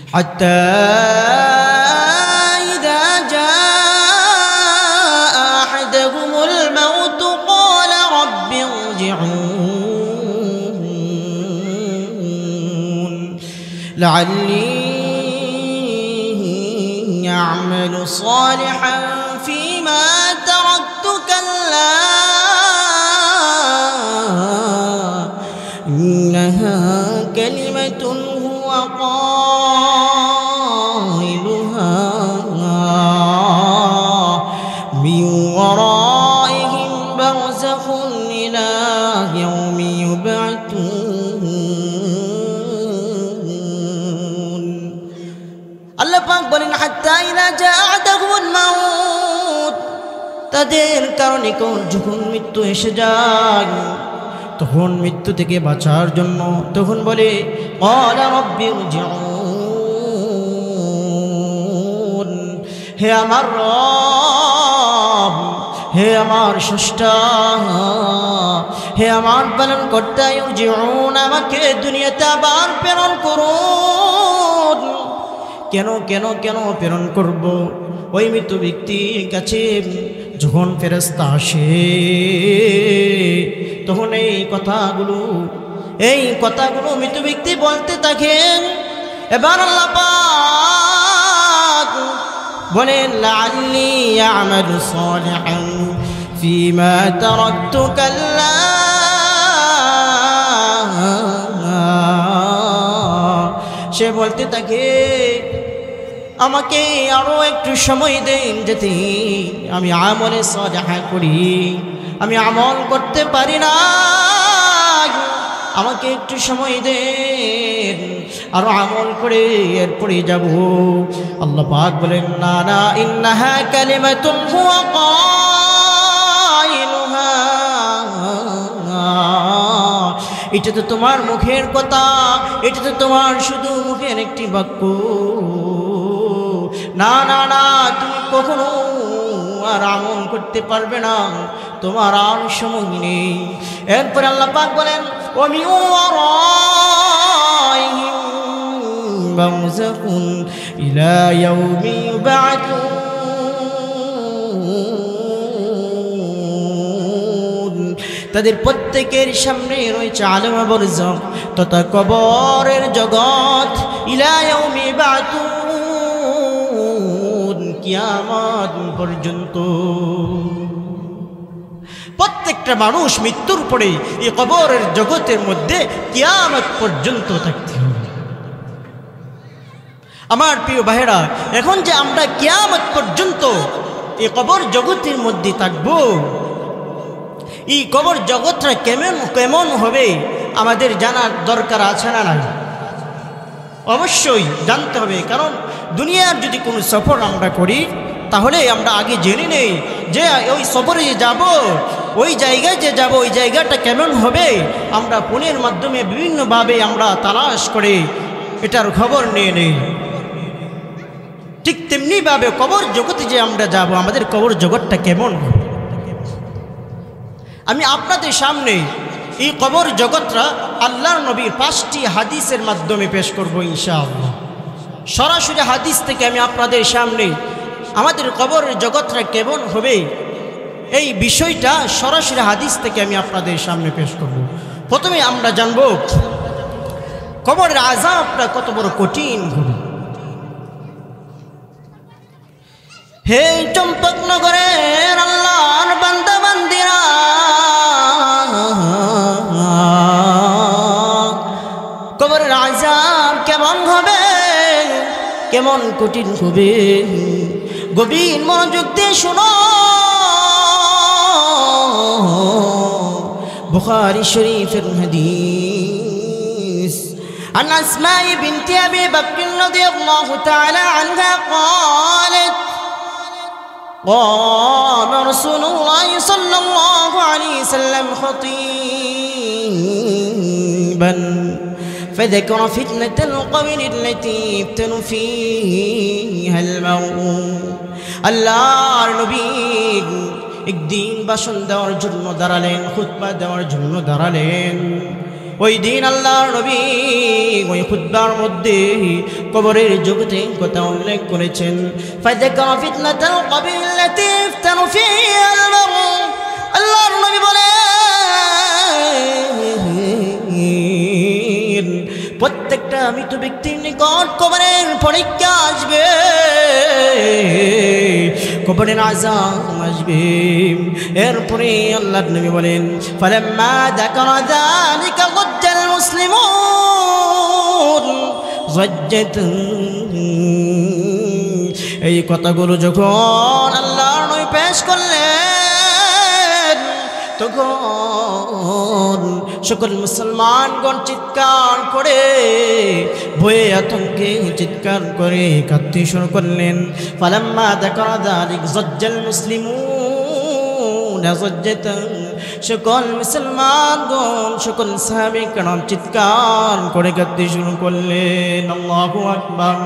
حتى إذا جاء أحدهم الموت قال رب ارجعون لعلي أعمل صالحا فيما تركت كلا إنها كلمة هو قائلها من ورائهم برزخ إلى يوم يبعثون আল্লাহ পাক বলেন হাত্তা ইযা জাআ আহাদুহুল মাউত তাদের কারণে যখন মৃত্যু এসে যায় তখন মৃত্যু থেকে বাঁচার জন্য তখন বলে ক্বালা রাব্বিরজিউন হে আমার রব হে আমার স্রষ্টা হে আমার পালনকর্তা ইরজিউন আমাকে দুনিয়াতে আবার প্রেরণ করুন কেন কেন কেন প্রেরণ করব ওই মৃত ব্যক্তির কাছে যখন ফেরেশতা আসে তখন এই কথাগুলো মৃত ব্যক্তি বলতে থাকেন এবার আল্লাহ পাক বলেন লাআল্লি আ'মালু সালিহান ফীমা তারাকতু কাল্লা সে বলতে থাকে আমাকে আরো একটু সময় দেন যাতে আমি আমলে সালিহা করি আমি আমল করতে পারি না আমাকে একটু সময় দেন আর আমল করে এরপরে যাব আল্লাহ পাক বলেন না না ইন্নাহা কালিমাতুন হুয়া কাইলুহা এটা তো তোমার মুখের কথা এটা তো তোমার শুধু মুখের একটি বাক্য না না না তুমি কখনো আর আমল করতে পারবে না তোমার আর সময় নেই এরপর আল্লাহ পাক বলেন ওমি ওয়ারাইহিম বারযাখুন ইলা ইয়াউমি ইউবআথুন তাদের প্রত্যেকের সামনে রয়েছে আলেমে বারযাখ তথা কবরের জগৎ ইলা ইয়াউমি ইউবআথুন কিয়ামত পর্যন্ত প্রত্যেকটা মানুষ মৃত্যুর পরে এই কবরের জগতের মধ্যে কিয়ামত পর্যন্ত থাকতে হবে আমার প্রিয় ভাইরা এখন যে আমরা কিয়ামত পর্যন্ত এই কবর জগতের মধ্যে থাকব এই কবর জগৎটা কেমন হবে আমাদের জানার দরকার আছে না নাই অবশ্যই জানতে হবে কারণ দুনিয়ার যদি কোনো সফর আমরা করি তাহলে আমরা আগে জেনে নেই যে ওই সফরে যাব ওই জায়গায় যে যাব ওই জায়গাটা কেমন হবে আমরা ফোনের মাধ্যমে বিভিন্নভাবে আমরা তালাশ করে এটার খবর নিয়ে নেই ঠিক তেমনিভাবে কবর জগতে যে আমরা যাব আমাদের কবর জগৎটা কেমন হবে আমি আপনাদের সামনে এই কবর জগৎটা আল্লাহর নবীর 5টি হাদিসের মাধ্যমে পেশ করব ইনশাআল্লাহ সরাসরি হাদিস থেকে আমি আপনাদের সামনে আমাদের কবরের জগৎটা কেমন হবে এই বিষয়টা সরাসরি হাদিস থেকে আমি আপনাদের সামনে পেশ করব প্রথমে আমরা জানব কবরের আযাবটা কত বড় কঠিন হবে হে চম্পকনগরের আল্লাহর বান্দা বান্দিরা কবরের আযাব কেমন হবে কেমন কঠিন হবে গভীর মনোযোগ দিয়ে শুনো বুখারী শরীফের হাদিস عن أسماء بنت أبي بكر رضي الله تعالى عنها قالت قام رسول الله صلى الله عليه وسلم خطيبا فذكر فتنة القبر التي يفتن فيها الموت الله نبي একদিন ভাষণ দেওয়ার জন্য দাঁড়ালেন খুতবা দেওয়ার জন্য দাঁড়ালেন ওই দিন আল্লাহর নবী ওই খুতবার মধ্যে কবরের জগতে কথা উল্লেখ করেছেন। ফাযাকারা ফিতনাতাল কবর আল্লাতী ইফতানু ফিহা আল-মার, আল্লাহর নবী বলেন প্রত্যেকটা মৃত ব্যক্তির নিকট কবরের পরীক্ষা আসবে, কবরের আযাব আসবে। এরপরে আল্লাহর নবী বলেন ফালাম্মা যাকারা যালিকা গাজ্জাল মুসলিমুন যাজ্জাতুন। এই কথাগুলো যখন আল্লাহর নবী পেশ করলেন তখন সকল মুসলমানগণ চিৎকার করে ভয়ে আতঙ্কে চিৎকার করে কাঁদতে শুরু করলেন। ফালাম্মা যাকারা যালিকা যাজ্জাল মুসলিমুন যাজ্জাতান, সকল মুসলমানগণ সকল সাহাবী کرام চিৎকার করে কাঁদতে শুরু করলেন। আল্লাহু আকবার,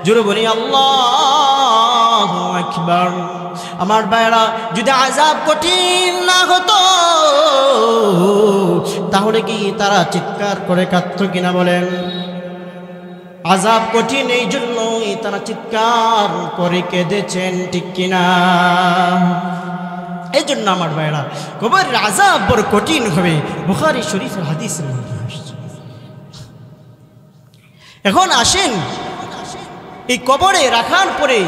জোরে বলি আল্লাহু আকবার। আমার ভাইরা, যদি আযাব কঠিন না হতো তাহলে কি তারা চিৎকার করে কাঁদতো কিনা বলেন? আযাব কঠিন, এই জন্যই তারা চিৎকার করে কেঁদেছেন, ঠিক কিনা? এই জন্য আমার ভাইরা, কবরের আযাব বড় কঠিন হবে, বুখারী শরীফের হাদিসের মধ্যে আসছে। এখন আসেন, এই কবরে রাখার পরে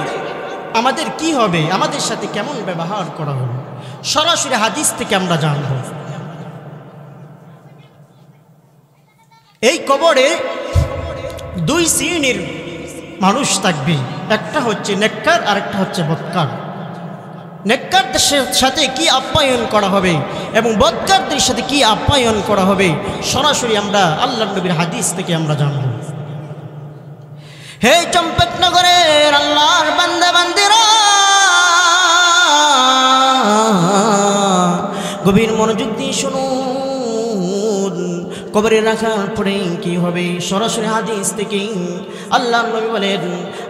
আমাদের কি হবে, আমাদের সাথে কেমন ব্যবহার করা হবে, সরাসরি হাদিস থেকে আমরা জানব। এই কবরে দুই শ্রেণীর মানুষ থাকবে, একটা হচ্ছে নেককার আর একটা হচ্ছে বদকার। নেককারদের সাথে কি আপ্যায়ন করা হবে এবং বদকারদের সাথে কি আপ্যায়ন করা হবে, সরাসরি আমরা আল্লাহর নবীর হাদিস থেকে আমরা জানব। হে চম্পকনগরের আল্লাহর বান্দা বান্দিরা, গভীর মনোযোগ দিয়ে শুনুন। কবরে রাখার পরে কি হবে, সরাসরি হাদিস থেকে আল্লাহর নবী বলেন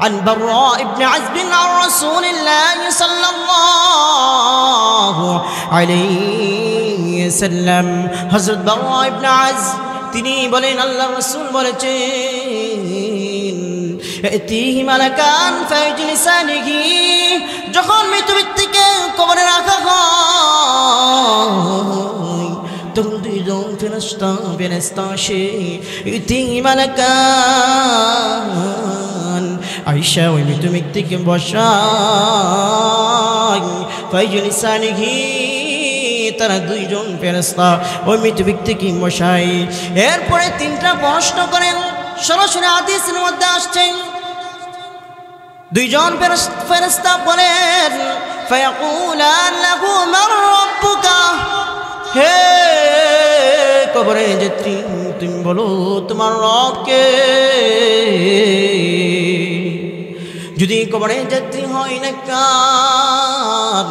আন বাররা ইবনে আযব আন রাসূলিল্লাহ সাল্লাল্লাহু আলাইহি সাল্লাম, হযরত বাররা ইবনে আযব তিনি বলেন আল্লাহর রাসূল বলেছেন ইয়াতিহি মালাকান ফায়জলিসানিহি, যখন মৃত ব্যক্তিকে কবরে রাখা হয় তখন দুইজন ফেরেশতা আসে। ইয়াতিহি মালাকান, আয়েশা ওই মৃত ব্যক্তিকে বসায়, ফায়জলিসানিহি, তারা দুইজন ফেরেশতা ওই মৃত ব্যক্তিকে বসায়। এরপরে তিনটা প্রশ্ন করেন, সরাসরি হাদিসের মধ্যে আসছে। দুইজন ফেরেশতা বলেন ফায়াকুলান লাহু মান রাব্বুকা, হে কবরে যাত্রী তুমি বলো তোমার রব কে। যদি কবরে যাত্রী হয় নেককার,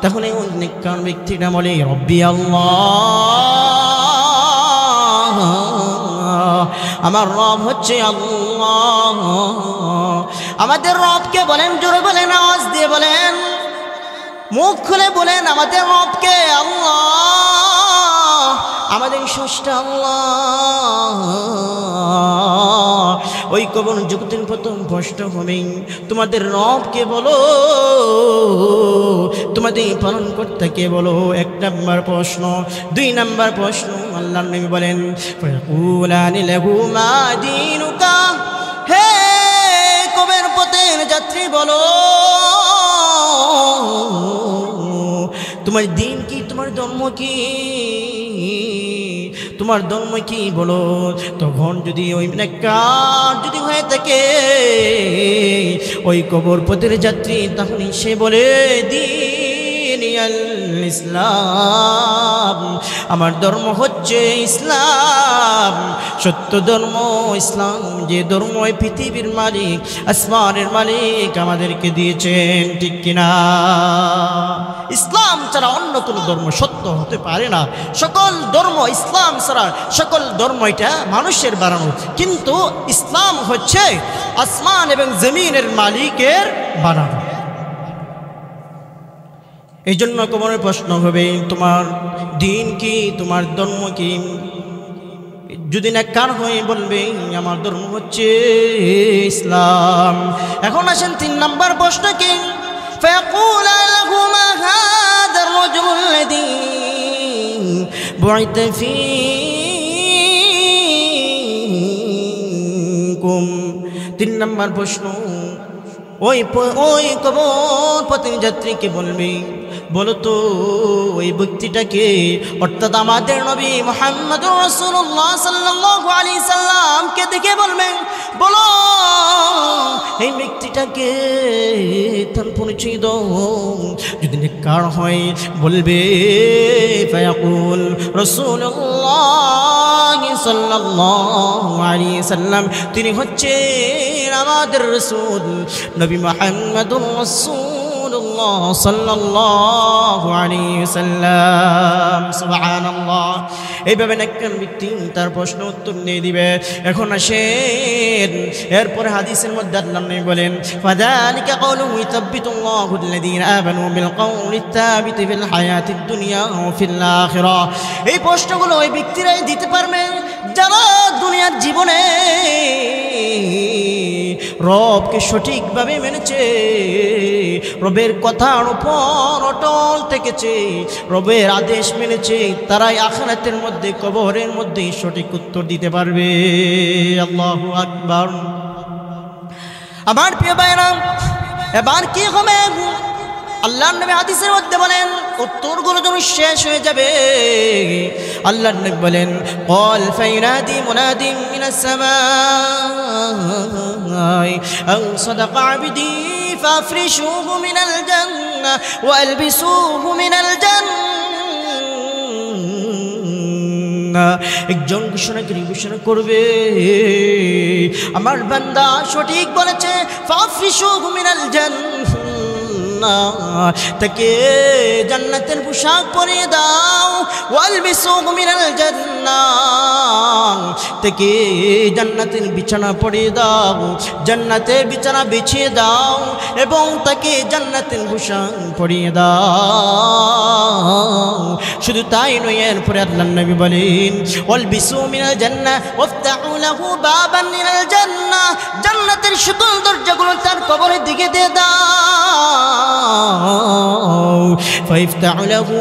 তাহলে ওই নেককার ব্যক্তিটা বলে রব্বি আল্লাহ, আমার রব হচ্ছে আল্লাহ। আমাদের রবকে বলেন, জোরে বলেন, আওয়াজ দিয়ে বলেন, মুখ খুলে বলেন আমাদের রবকে আল্লাহ, আমাদের স্রষ্টা আল্লাহ। ওই কবর জগতের প্রথম প্রশ্ন হবে তোমাদের রবকে বলো, তোমাদের পালনকর্তাকে বলো, এক নাম্বার প্রশ্ন। দুই নাম্বার প্রশ্ন আল্লাহর নবী বলেন ফায়াকুলানি লাহু মা দীনুকা, হে কবর পথের যাত্রী বলো তোমার দিন কি, তোমার ধর্ম কি, তোমার ধর্ম কি বলো। তখন যদি ওই নেককার যদি হয়ে থাকে ওই কবর পথের যাত্রী, তাহলে সে বলে দীনিয়াল ইসলাম, আমার ধর্ম হচ্ছে ইসলাম, সত্য ধর্ম ইসলাম, যে ধর্ম এই পৃথিবীর মালিক আসমানের মালিক আমাদেরকে দিয়েছেন, ঠিক কিনা? ইসলাম ছাড়া অন্য কোনো ধর্ম সত্য হতে পারে না। সকল ধর্ম ইসলাম ছাড়া, সকল ধর্ম এটা মানুষের বানানো, কিন্তু ইসলাম হচ্ছে আসমান এবং জমিনের মালিকের বানানো। এই জন্য কবরের প্রশ্ন হবে তোমার দিন কি, তোমার ধর্ম কি। যদি নেককার হয়ে বলবে আমার ধর্ম হচ্ছে ইসলাম। এখন আসেন 3 নম্বর প্রশ্ন কি? فيقول لهما هذا الرجل الذي بعث فيكم। 3 নম্বর প্রশ্ন, ওই কবর পথের যাত্রীকে বলবে, বলো তো ওই ব্যক্তিটাকে, অর্থাৎ আমাদের নবী মুহাম্মদুর রাসূলুল্লাহ সাল্লাল্লাহু আলাইহি সাল্লামকে দেখে বলবেন, বলো এই ব্যক্তিটাকে তার পরিচয় দাও। যদি নেককার হয় বলবে ফায়াকুল রাসূলুল্লাহ সাল্লাল্লাহু আলাইহি সাল্লাম, তিনি হচ্ছেন আমাদের রাসূল নবী মুহাম্মদুর রাসূলুল্লাহ সাল্লাল্লাহু আলাইহি সাল্লাম। সুবহানাল্লাহ। এইভাবে নেককার ব্যক্তি তার প্রশ্ন উত্তর দিয়ে দিবে। এখন আসেন এরপরে হাদিসের মধ্যে আল্লাহ নবী বলেন, ফাযালিকা কাওলুহু ইসাব্বিতুল্লাহু আল্লাযীনা আমানু বিল কাওলিত তাবিতি ফিল হায়াতিদ দুনিয়া ওয়া ফিল আখিরাহ। এই প্রশ্নগুলো ওই ব্যক্তিরাই দিতে পারবে যারা দুনিয়ার জীবনে রবকে সঠিকভাবে মেনেছে, রবের কথার উপর অটল থেকেছে, রবের আদেশ মেনেছে, তারাই আখিরাতের মধ্যে কবরের মধ্যে সঠিক উত্তর দিতে পারবে। আল্লাহু আকবার। আমার প্রিয় ভাইরা, এবার কি হবে? আল্লাহর নবী হাদিসের মধ্যে বলেন উত্তরগুলো যখন শেষ হয়ে যাবে, আল্লাহর নবী বলেন, ক্বাল ফায়নাদি মুনাদিন মিনাস সামাই আও সাদাকা আবদি ফাফরিশুহু মিনাল জান্নাহ ওয়া আলবিসুহু মিনাল জান্নাহ। একজন ঘোষণাকারী ঘোষণা করবে, আমার বান্দা সঠিক বলেছে, ফাফরিশুহু মিনাল জান্নাহ, তাকে জান্নাতের পোশাক পরিয়ে দাও, ওয়ালবিসুহু মিনাল জান্নাহ, তাকে জান্নাতের বিছানা পরিয়ে দাও, জান্নাতের বিছানা বিছিয়ে দাও এবং তাকে জান্নাতের পোশাক পরিয়ে দাও। শুধু তাই নয়, এরপরে আল্লাহর নবী বলেন, ওয়ালবিসুহু মিনাল জান্নাহ ওয়াফতাহু লাহু বাবান মিনাল জান্নাহ, জান্নাতের সকল দরজাগুলো তার কবরের দিকে দিয়ে দাও। ফাইফতাহু লাহু,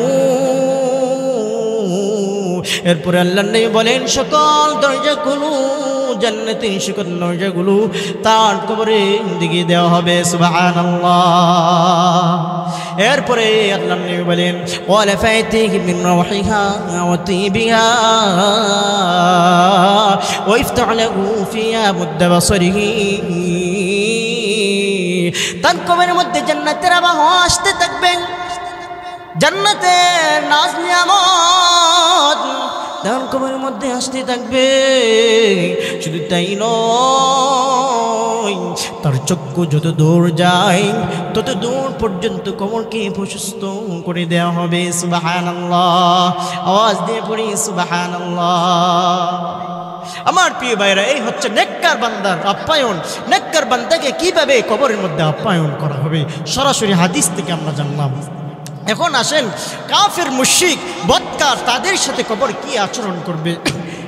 এরপরে আল্লাহর নবী বলেন সকল দরজাগুলো, জান্নাতের সকল দরজাগুলো তার কবরের দিকে দেওয়া হবে। সুবহানাল্লাহ। এরপরে আল্লাহর নবী বলেন, ওয়ালা ফাতিহি মিন রাহিহা ওয়া তিবিহা ওয়া ইফতাহু লাহু ফিহা মুদ্দা বাসরিহি, তার কবরের মধ্যে জান্নাতের আবহাওয়া আসতে থাকবেন, জান্নাতের নাজ নিয়ামত তার কবরের মধ্যে আসতে থাকবে। শুধু তাই নয়, তার চক্ষু যত দূর যায় তত দূর পর্যন্ত কবরকে প্রশস্ত করে দেওয়া হবে। সুবহানাল্লাহ। আওয়াজ দিয়ে পড়ি সুবহানাল্লাহ। আমার প্রিয় ভাইরা, এই হচ্ছে নেককার বান্দার আপ্যায়ন। নেককার বান্দাকে কিভাবে কবরের মধ্যে আপ্যায়ন করা হবে সরাসরি হাদিস থেকে আমরা জানলাম। এখন আসেন কাফের মুশরিক বদকার তাদের সাথে কবর কি আচরণ করবে,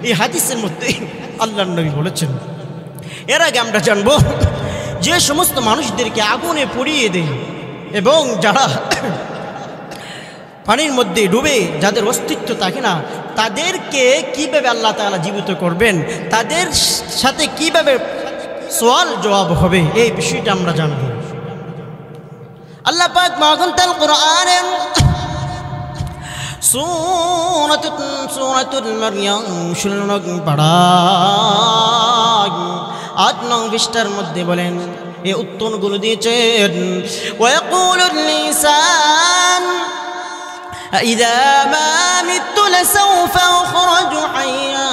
এই হাদিসের মধ্যে আল্লাহর নবী বলেছেন। এর আগে আমরা জানব যে সমস্ত মানুষদেরকে আগুনে পুড়িয়ে দেয় এবং যারা পানির মধ্যে ডুবে, যাদের অস্তিত্ব থাকে না, তাদেরকে কিভাবে আল্লাহ তাআলা জীবিত করবেন, তাদের সাথে কিভাবে সওয়াল জবাব হবে, এই বিষয়টা আমরা জানব। আল্লাহ পাক মহাগ্রন্থ কোরআনে সূরাতুল মারইয়াম 16 নং পারা 8 নং পৃষ্ঠার মধ্যে বলেন, এই উত্তরগুলো দিয়েছেন, ওয়ায়াকুলুল লিসান ইযা মা মিতু লাসাউফা উখরাজু হাইয়া,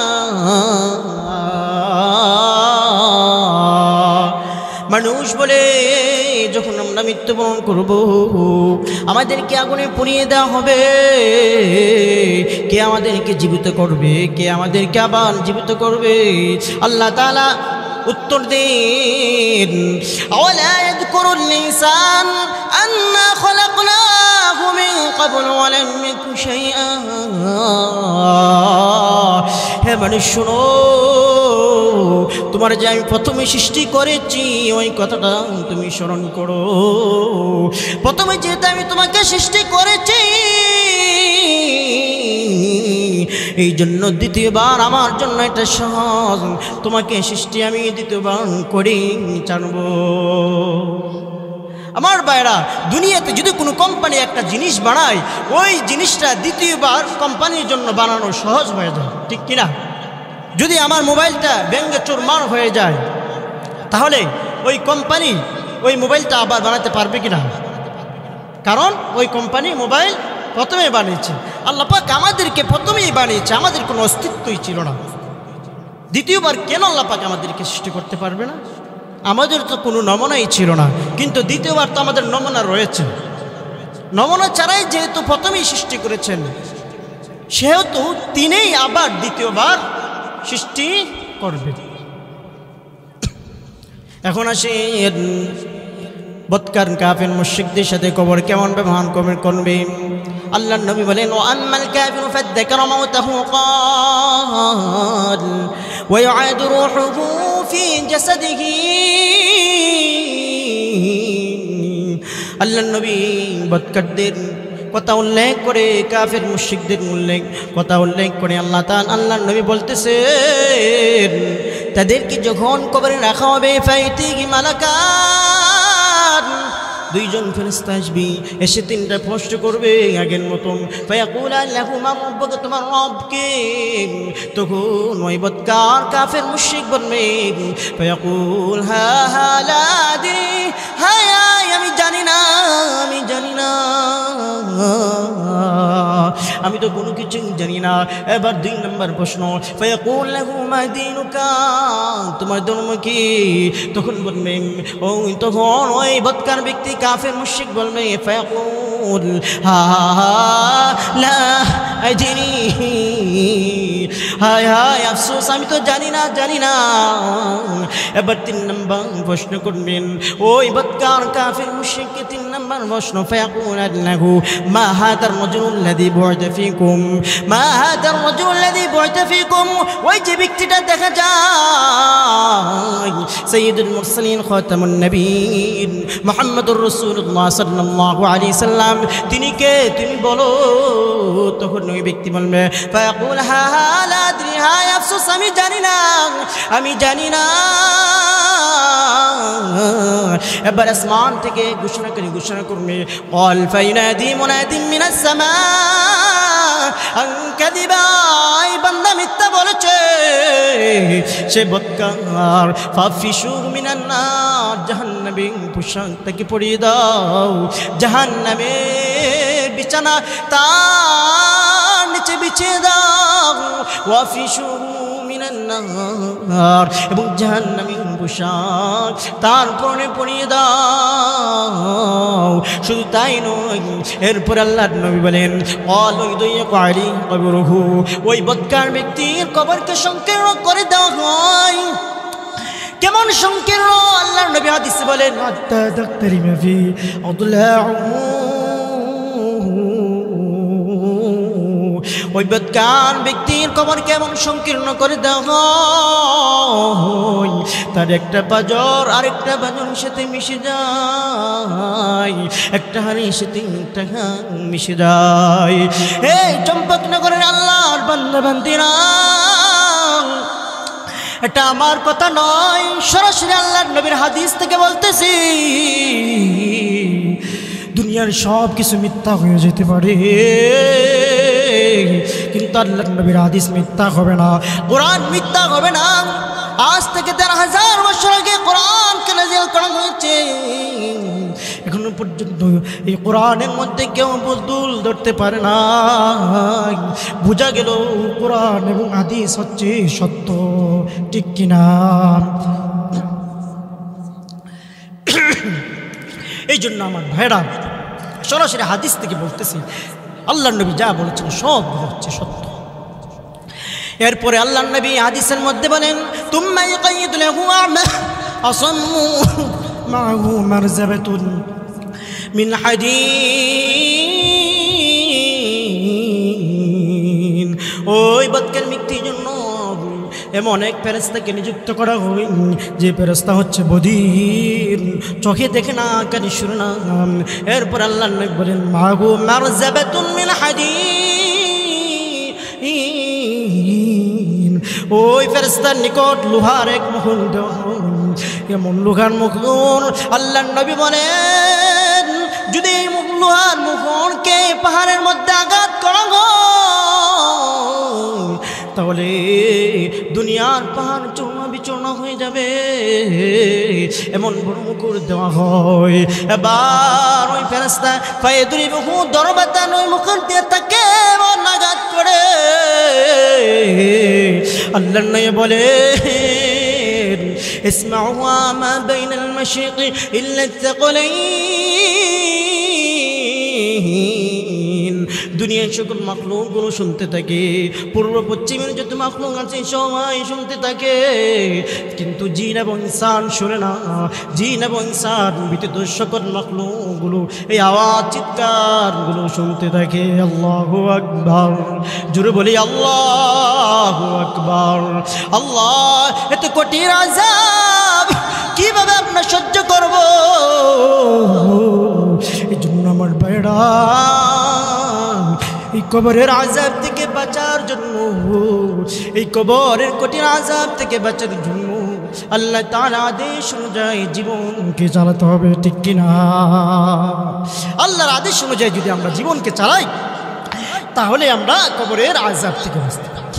মানুষ বলে যখন আমরা মৃত্যুবরণ করব আমাদেরকে আগুনে পুড়িয়ে দেওয়া হবে, কে আমাদেরকে জীবিত করবে, কে আমাদেরকে আবার জীবিত করবে? আল্লাহ তাআলা উত্তর দেন, আওয়ালা ইয়াযকুরুল ইনসান আন্না খলাকনাহু মিন من قبل ولم يك شيئا হে মানুষ শোনো তোমার যে আমি প্রথমে সৃষ্টি করেছি ওই কথাটা তুমি স্মরণ করো প্রথমে যেটা আমি তোমাকে সৃষ্টি করেছি এই জন্য দ্বিতীয়বার আমার জন্য এটা সহজ তোমাকে সৃষ্টি আমি দ্বিতীয়বার করি জানবো আমার ভাইরা দুনিয়াতে যদি কোনো কোম্পানি একটা জিনিস বানায় ওই জিনিসটা দ্বিতীয়বার কোম্পানির জন্য বানানো সহজ হয়ে যায় ঠিক কিনা যদি আমার মোবাইলটা ভেঙে চুরমার হয়ে যায় তাহলে ওই কোম্পানি ওই মোবাইলটা আবার বানাতে পারবে কিনা কারণ ওই কোম্পানি মোবাইল প্রথমে বানিয়েছে আল্লাহ পাক আমাদেরকে প্রথমেই বানিয়েছে আমাদের কোনো অস্তিত্বই ছিল না দ্বিতীয়বার কেন আল্লাহ পাক আমাদেরকে সৃষ্টি করতে পারবে না আমাদের তো কোনো নমুনাই ছিল না কিন্তু দ্বিতীয়বার তো আমাদের নমুনা রয়েছে নমুনা ছাড়াই যেহেতু প্রথমেই সৃষ্টি করেছেন সেহেতু তিনিই আবার দ্বিতীয়বার সৃষ্টি করবে এখন আসে বদকার কাফের মুশরিকদের সাথে কবর কেমন ব্যবহার করবে আল্লাহর নবী বলেন ও আম্মাল কাফিরু ফাযাকারা মাউতাহু ক্বাল ওয়া ইউআদু রূহুহু ফি জাসাদিহি আল্লাহর নবী বদকারদের কথা উল্লেখ করে কাফের মুশরিকদের কথা উল্লেখ করে আল্লাহর নবী বলতেছেন তাদেরকে যখন কবরে রাখা হবে ফাইতিহি মালাকান দুইজন ফেরেশতা আসবে এসে তিনটা প্রশ্ন করবে আগের মতন ফায়াকুল আল্লাহু মা রাব্বুকা তোমার রব কে তখন ওই বদকার কাফের মুশরিক বলবে ফায়াকুল হা হা লা আদরি হায় আমি জানি না আমি তো কোনো কিছু জানি না এবার দুই নম্বর প্রশ্ন ফায়াকুল লাহু মা দীনুকা তোমার ধর্ম কি তখন বলবে তখন ওই বদকার ব্যক্তি কাফের মুশরিক বলবে ফায়াকুল হা লা আদরি হায় হায় আফসোস আমি তো জানি না এবার তিন নম্বর প্রশ্ন করবেন ওই বদকার কাফের মুশরিককে তিন নম্বর প্রশ্ন ফায়াকুল লাহু মা হাদার রাজুল الذي بعث فيكم ما هذا الرجل الذي بعث فيكم ওই যে ব্যক্তিটা দেখা যায় সাইয়্যিদুল মুরসালিন খাতামুন নবীন মুহাম্মদুর রাসূলুল্লাহ সাল্লাল্লাহু আলাইহি সাল্লাম তিনি কে তুমি বলো তখন ওই ব্যক্তি বলবে ফায়াকুল হা হা লা আদরি হায় আফসোস আমি জানি না এবার আসমান থেকে ঘোষণা করবে ক্বাল ফাইনাদি মুনাদিম মিনাস সামা আন কাযিবা এই বান্দা মিথ্যা বলেছে সে বদকার ফাফিশু মিনান নার জাহান্নামে পোশাক তাকে পরিয়ে দাও জাহান্নামে বিছানা তার নিচে বিছিয়ে দাও ওয়াফিশু এবং জাহান্নামী পোশাক তার পরনে পরিয়ে দাও শুধু তাই নয় এরপর আল্লাহর নবী বলেন ওই বদকার ব্যক্তির কবরকে সংকীর্ণ করে দেওয়া হয় কেমন সংকীর্ণ আল্লাহর নবী হাদিসে বলেন ওই বদকার ব্যক্তির কবর কেমন সংকীর্ণ করে দেওয়া হয় তার একটা পাঁজর আরেকটা পাঁজরের সাথে মিশে যায় একটা হাড়ের সাথে একটা হাড় মিশে যায় এই চম্পকনগরের আল্লাহর বান্দা বান্দিরা এটা আমার কথা নয় সরাসরি আল্লাহর নবীর হাদিস থেকে বলতেছি দুনিয়ার সব কিছু মিথ্যা হয়ে যেতে পারে কিন্তু আল্লাহর নবীর হাদিস মিথ্যা হবে না কোরআন মিথ্যা হবে না আজ থেকে ১৩,০০০ বছর আগে কোরআনকে নাযিল করা হয়েছে এখনো পর্যন্ত এই কোরআনের মধ্যে কেউ বদল ধরতে পারে না বোঝা গেল কোরআন এবং হাদিস হচ্ছে সত্য ঠিক কিনা এই জন্য আমার ভাইরা সরাসরি হাদিস থেকে বলতেছি আল্লাহর নবী যা বলেছেন সব হচ্ছে সত্য এরপরে আল্লাহর নবী হাদিসের মধ্যে বলেন তুম্মা ইয়াকাইদু লাহু আমা আসাম্মু মাহু মারজাবাতুন মিন হাদিদ এমন এক ফেরেশতাকে নিযুক্ত করা হয়, যে ফেরেশতা হচ্ছে বদির, চোখে দেখে না, কানে শুনে না। এরপর আল্লাহর নবী বলেন, মাহু মারজাবাতুন মিন হাদীদ, ওই ফেরেশতার নিকট লোহার এক মুখন দেওয়া হয়। এমন লোহার মুখন আল্লাহর নবী বলেন, যদি এই লোহার মুখনকে পাহাড়ের মধ্যে আঘাত করা হয়, তাহলে দুনিয়ার পাহাড় চূর্ণ বিচূর্ণ হয়ে যাবে। এমন বড় মুকুর দেওয়া হয়। এবার ওই ফেরেশতা ফায়দুরিবহু দরবাতান, ওই মুকুর দিয়ে তাকে এমন আঘাত করে। আল্লাহর নবী বলে, ইসমাউ মা বাইনাল মাশরিকি ইল্লা আত-তাকলাইন, দুনিয়ার সকল মাখলুকগুলো শুনতে থাকে, পূর্ব পশ্চিমের যত মাখলুক আছে সবাই শুনতে থাকে, কিন্তু জিন এবং ইনসান শুনে না। জিন এবং ইনসান ব্যতীত সকল মাখলুকগুলো এই আওয়াজ চিৎকারগুলো শুনতে থাকে। আল্লাহু আকবার, জোরে বলি আল্লাহু আকবার। আল্লাহ, এত কঠিন আযাব কিভাবে আমরা সহ্য করব? এই জন্য আমার ভাইরা, এই কবরের আযাব থেকে বাঁচার জন্য, এই কবরের কঠিন আযাব থেকে বাঁচার জন্য আল্লাহ তাআলা আদেশ অনুযায়ী জীবনকে চালাতে হবে, ঠিক কিনা? আল্লাহর আদেশ অনুযায়ী যদি আমরা জীবনকে চালাই, তাহলে আমরা কবরের আযাব থেকে বাঁচতে পারি।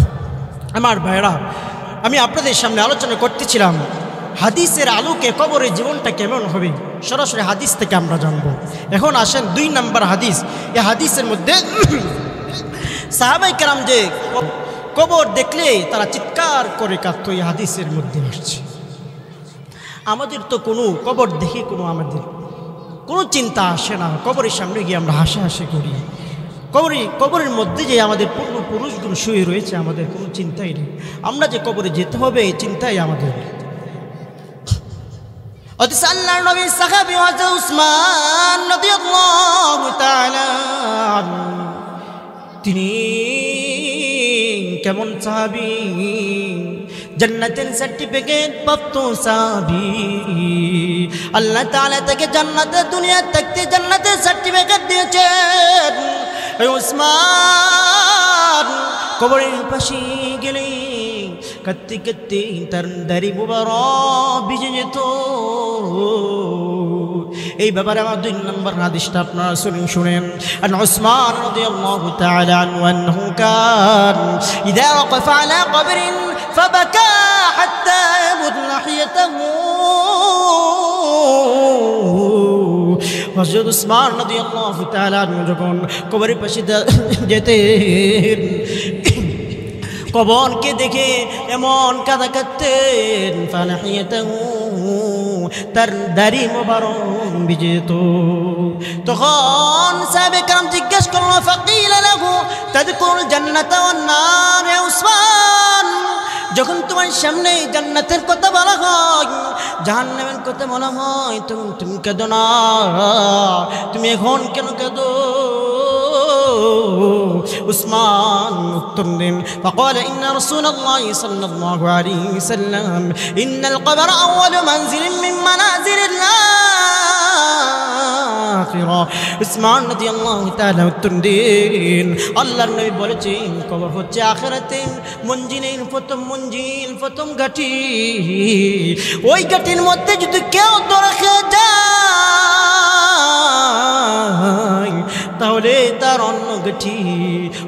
আমার ভাইরা, আমি আপনাদের সামনে আলোচনা করতেছিলাম হাদিসের আলোকে কবরের জীবনটা কেমন হবে, সরাসরি হাদিস থেকে আমরা জানবো। এখন আসেন 2 নম্বর হাদিস। এই হাদিসের মধ্যে সাহাবায়ে কেরাম যে কবর দেখলে তারা চিৎকার করে কাঁদতো, এই হাদিসের মধ্যে আসছে। আমাদের তো কোনো কবর দেখে আমাদের কোনো চিন্তা আসে না। কবরের সামনে গিয়ে আমরা হাসাহাসি করি। কবরের মধ্যে যে আমাদের পূর্বপুরুষগুলো শুয়ে রয়েছে, আমাদের কোনো চিন্তাই নেই। আমরা যে কবরে যেতে হবে এই চিন্তাই আমাদের। অথচ আল্লাহর নবী সাহাবী হযরত উসমান রাদিয়াল্লাহু তাআলা, তিনি কেমন সাহাবী, জান্নাতের সার্টিফিকেট প্রাপ্ত সাহাবী। আল্লাহ তাআলা তাকে জান্নাতের, দুনিয়া থাকতে জান্নাতের সার্টিফিকেট দিয়েছেন। ওই উসমান কবরের পাশে গেলে কাঁদতে কাঁদতে তার দাড়ি মুবারক ভিজে যেত। এই ব্যাপারে আমার 2 নম্বর হাদিসটা আপনারা শুনেন। আন উসমান রাদিয়াল্লাহু তাআলা আনহু কান ইযা ওয়াকাফা আলা কবরিন ফাবাকা হাত্তা ইয়াবুদ লাহিয়াতাহু। হযরত উসমান রাদিয়াল্লাহু তাআলা যখন কবরের পাশে যেতেন, কবরকে দেখে এমন কাঁদা কাঁদতেন, ফালাহিয়াতাহু, তার দাড়ি মোবারক ভিজে যেত। তখন সাহাবে কেরাম জিজ্ঞেস করলো, ফাকিলা লাহু তাযকুরুল জান্নাতা ওয়ান নার ইয়া উসমান, যখন তোমার সামনে জান্নাতের কথা বলা হয়, জাহান্নামের কথা বলা হয়, তখন তুমি কেঁদো না, তুমি এখন কেন কেঁদো? উসমান উত্তর দেন, فقال إن رسول الله صلى الله عليه وسلم إن القبر أول منزل من منازل الآخرة। উসমান রাদিয়াল্লাহু তাআলা উত্তর দেন, আল্লাহর নবী বলেছেন কবর হচ্ছে আখিরাতের মঞ্জিলের প্রথম মঞ্জিল, প্রথম ঘাটি। ওই ঘাটির মধ্যে যদি কেউ ধরা খেয়ে যায়, তাহলে তার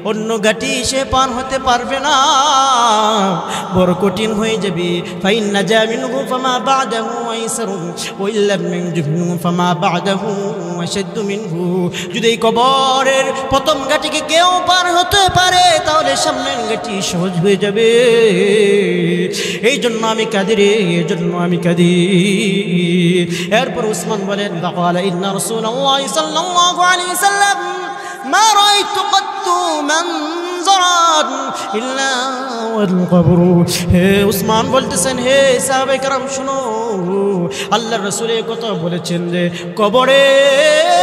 অন্য ঘাটি সে পার হতে পারবে না, বড় কঠিন হয়ে যাবে। ফাইন নাজা মিনহু ফামা বা'দাহু আইসারু ওয়া ইল্লাম মিনহু ফামা বা'দাহু আশাদ্দু মিনহু। যদি এই কবরের প্রথম ঘাটিকে কেউ পার হতে পারে, তাহলে সামনের ঘাটি সহজ হয়ে যাবে। এই জন্য আমি কাঁদি রে, এই জন্য আমি কাঁদি। এরপর উসমান বলেন, ফাকালা ইন্না রাসূলুল্লাহি সাল্লাল্লাহু আলাইহি ওয়াসাল্লাম মা রাআইতু কাত্তু মানজারান ইল্লা ওয়াল কবর। হে উসমান বলতেছেন, হে সাহাবায়ে কেরাম শুনো, আল্লাহর রাসূল এই কথা বলেছেন যে কবরের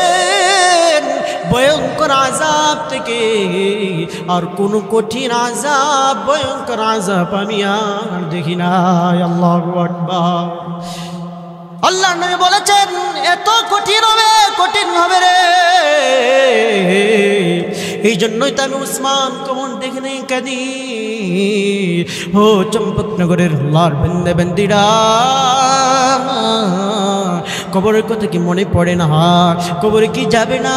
ভয়ঙ্কর আযাব থেকে আর কোন কঠিন আযাব, ভয়ঙ্কর আযাব আমি আর দেখি নাই। আল্লাহু আকবার। আল্লাহ নবী বলেছেন এত কঠিন হবে রে। এই জন্যই তো আমি উসমান কবর দেখে নেই কাঁদি। ও চম্পকনগরের আল্লাহর বান্দা বান্দীরা, কবরের কথা কি মনে পড়ে না? কবরে কি যাবে না?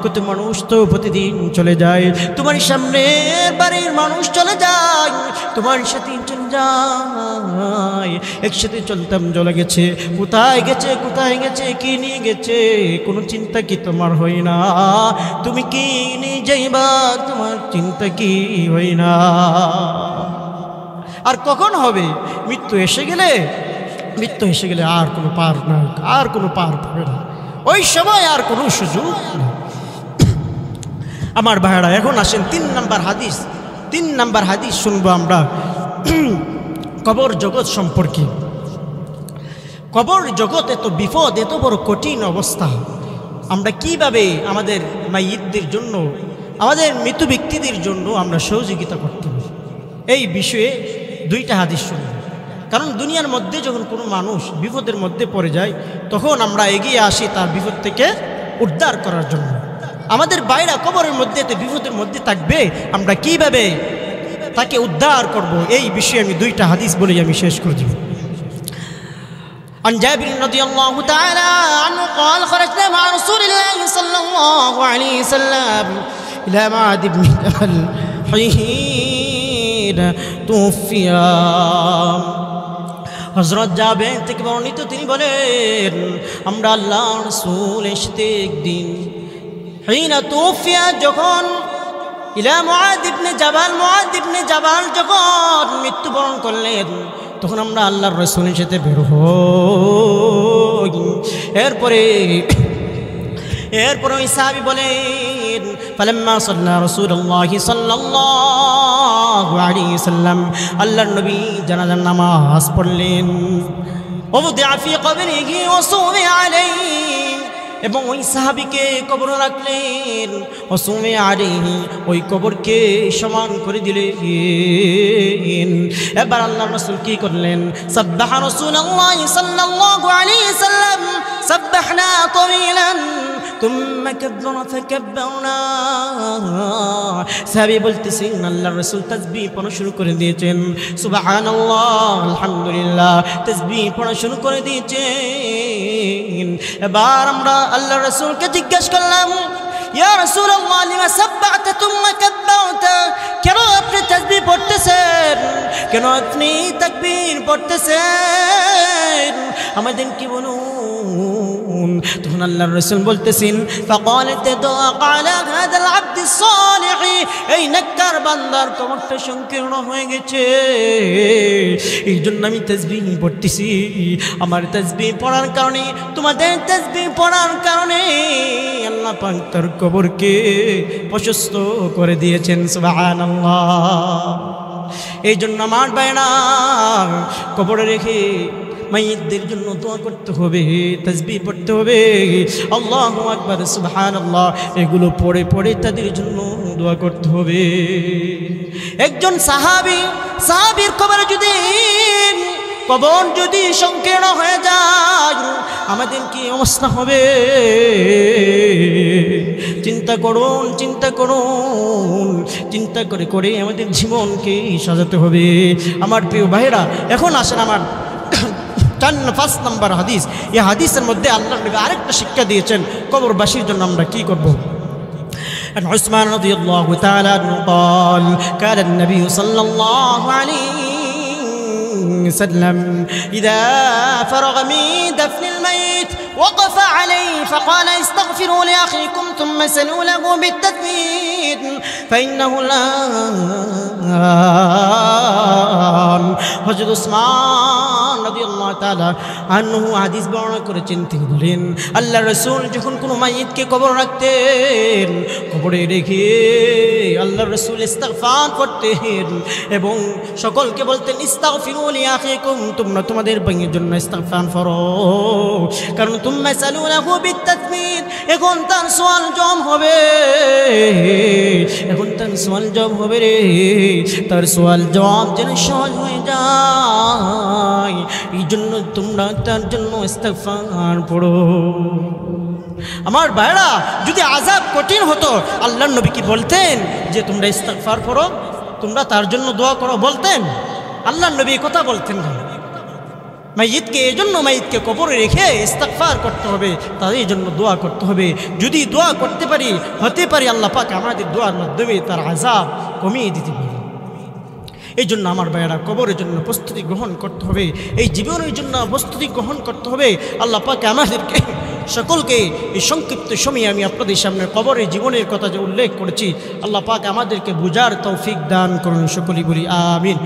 কত মানুষ তো প্রতিদিন চলে যায়। তোমার সামনের বাড়ির মানুষ চলে যায়, তোমার সাথে চলে যায়। একসাথে চলতাম, চলে গেছে। কোথায় গেছে, কি নিয়ে গেছে, কোনো চিন্তা কি তোমার হয় না? তুমি কি নিয়ে যাইবা, তোমার চিন্তা কি হয় না? আর কখন হবে? মৃত্যু এসে গেলে আর কোনো পার না, আর কোনো পার পাবে না। ওই সময় আর কোনো সুযোগ নেই। আমার ভাইরা, এখন আসেন 3 নাম্বার হাদিস শুনবো আমরা কবর জগৎ সম্পর্কে। কবর জগৎ এত বিপদ, এত বড় কঠিন অবস্থা। আমরা কিভাবে আমাদের মাইয়িতদের জন্য, আমাদের মৃত ব্যক্তিদের জন্য আমরা সহযোগিতা করতে পারি, এই বিষয়ে 2টা হাদিস শুনব। কারণ দুনিয়ার মধ্যে যখন কোনো মানুষ বিপদের মধ্যে পড়ে যায়, তখন আমরা এগিয়ে আসি তার বিপদ থেকে উদ্ধার করার জন্য। আমাদের বাইরা কবরের মধ্যে বিপদের মধ্যে থাকবে, আমরা কিভাবে তাকে উদ্ধার করব, এই বিষয়ে আমি 2টা হাদিস বলে আমি শেষ করে দিব। عن جابر رضي الله تعالى عنه قال خرجنا مع رسول الله صلى الله عليه وسلم إلى معاد بن جبل حين توفي। হযরত জাবের থেকে বর্ণিত, তিনি বলেন আমরা আল্লাহর রাসূল এসে একদিন হিনা তুফিয়া, যখন ইলা মুআদ ইবনে জাবাল যখন মৃত্যুবরণ করলেন, তখন আমরা আল্লাহর রাসূলের সাথে বের হই। এরপরে ওই সাহাবী বলেন ফালাম্মা সাল্লা রাসূলুল্লাহি সাল্লাল্লাহু আলাইহি ওয়াসাল্লাম, আল্লাহর নবী জানাজার নামাজ পড়লেন। ওয়াদিআ ফি কবরিহি ওয়া সুমি আলাইহি, এবং ওই সাহাবীকে কবরে রাখলেন। ওসুমে আলাইহি, ওই কবরকে সমান করে দিলেন। এবার আল্লাহর রাসূল কি করলেন? সাব্বাহা রাসূলুল্লাহ সাল্লাল্লাহু আলাইহি ওয়াসাল্লাম সাব্বাহনা তাওয়িলান তুম্মা কাব্বারা ফাকাব্বারনা। সাহাবী বলতেছেন আল্লাহর রাসূল তাসবিহ পড়া শুরু করে দিয়েছেন, সুবহানাল্লাহ, আলহামদুলিল্লাহ, তাসবিহ পড়া শুরু করে দিয়েছেন। এবার আমরা আল্লাহর রাসূলকে জিজ্ঞাসা করলাম, ইয়া রাসূলুল্লাহ লিমা সাব্বাহতা তুম্মা কাব্বারতা, কেন আপনি তাসবিহ পড়তেছেন, কেন আপনি তাকবীর পড়তেছেন, আমাদের কি বলুন? তখন আল্লাহর রাসূল বলতেছেন ফাকালাত দুআ আলা হাদাল আবদ সালিহ, এই নেককার বান্দার কবরটা সংকীর্ণ হয়ে গেছে, এই জন্য আমি তাসবিহ পড়তেছি। আমার তাসবিহ পড়ার কারণে, তোমাদের তাসবিহ পড়ার কারণে আল্লাহ পাক তার কবরকে প্রশস্ত করে দিয়েছেন। সুবহানাল্লাহ। এই জন্য আমার ভাইরা, কবরে রেখে মাইয়িতদের জন্য দোয়া করতে হবে, তাসবিহ পড়তে হবে, আল্লাহু আকবার, সুবহানাল্লাহ, এগুলো পড়ে পড়ে তাদের জন্য দোয়া করতে হবে। একজন সাহাবীর কবরে কবর যদি সংকীর্ণ হয়ে যায়, আমাদের কি অবস্থা হবে? চিন্তা করুন, চিন্তা করে আমাদের জীবনকে সাজাতে হবে। আমার প্রিয় ভাইরা, এখন আসেন আমার 5 নম্বর হাদিস। এই হাদিসের মধ্যে আল্লাহর নবী আরেকটা শিক্ষা দিয়েছেন কবরবাসীর জন্য আমরা কি করব। عن عثمان رضي الله تعالى عنه قال كان النبي صلى الله عليه وسلم إذا فرغ من دفن الميت وقف عليه فقال استغفروا لأخيكم ثم سلوا له بالتثبيت فإنه الآن। হযরত উসমান রাদিয়াল্লাহু তাআলা আনহু হাদিস বর্ণনা করেছেন, তিনি বলেন আল্লাহ রাসূল যখন কোনো মাইয়িতকে কবর রাখতেন, কবরে রেখে আল্লাহ রাসূল ইস্তিগফার করতেন এবং সকলকে বলতেন ইস্তাগফিরু লিআখিকুম, তোমরা তোমাদের ভাইয়ের জন্য ইস্তিগফার করো, কারণ তুম্মা সালুনাহু বিতাসমিদ, এখন তার সওয়াল জম হবে, এখন তার সওয়াল জবাব হবে রে, তার সওয়াল জবাব যেন সহজ হয়ে যায়, এই জন্য তোমরা তার জন্য ইস্তিগফার পড়ো। আমার ভাইরা, যদি আযাব কঠিন হতো আল্লাহর নবী কি বলতেন যে তোমরা ইস্তিগফার পড়ো, তোমরা তার জন্য দোয়া করো, বলতেন? আল্লাহর নবী কথা বলতেন না। মাইয়িতকে এই জন্য মাইয়িতকে কবরে রেখে ইস্তিগফার করতে হবে, তাদের জন্য দোয়া করতে হবে। যদি দোয়া করতে পারি, হতে পারে আল্লাহ পাক আমাদের দোয়ার মাধ্যমে তার আযাব কমিয়ে দিতে পারে। এই জন্য আমার ভাইয়েরা, কবরের জন্য প্রস্তুতি গ্রহণ করতে হবে, এই জীবনের জন্য প্রস্তুতি গ্রহণ করতে হবে। আল্লাহ পাক আমাদেরকে সকলকে এই সংক্ষিপ্ত সময়ে আমি আপনাদের সামনে কবরের জীবনের কথা যে উল্লেখ করেছি, আল্লাহ পাক আমাদেরকে বুঝার তৌফিক দান করুন, সকলেই বলি আমিন।